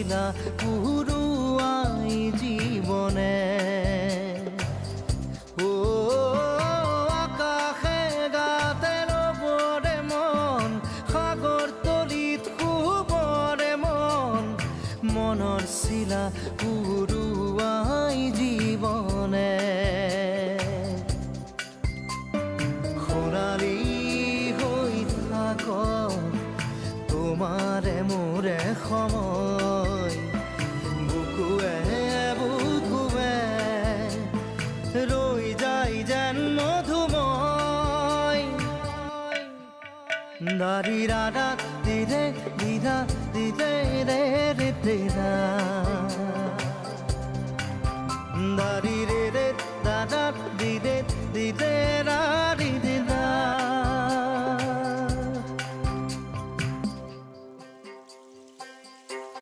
শিলা পুৰুৱাই জীৱনে ও আকাশে গাতে ৰবৰে মন সাগৰ তলিত শুবৰে মন মনৰ শিলা পুৰুৱাই জীৱনে খৰালি হৈ থাক তোমাৰে মোৰে সময় বুকুৱে বুকুৱে ৰৈ যায় যেন মধুময় দাৰি ৰাধা দিদে দিদা দিদে ৰে ৰে তেৰা দাৰি ৰে ৰে দাদা দিদে দিদে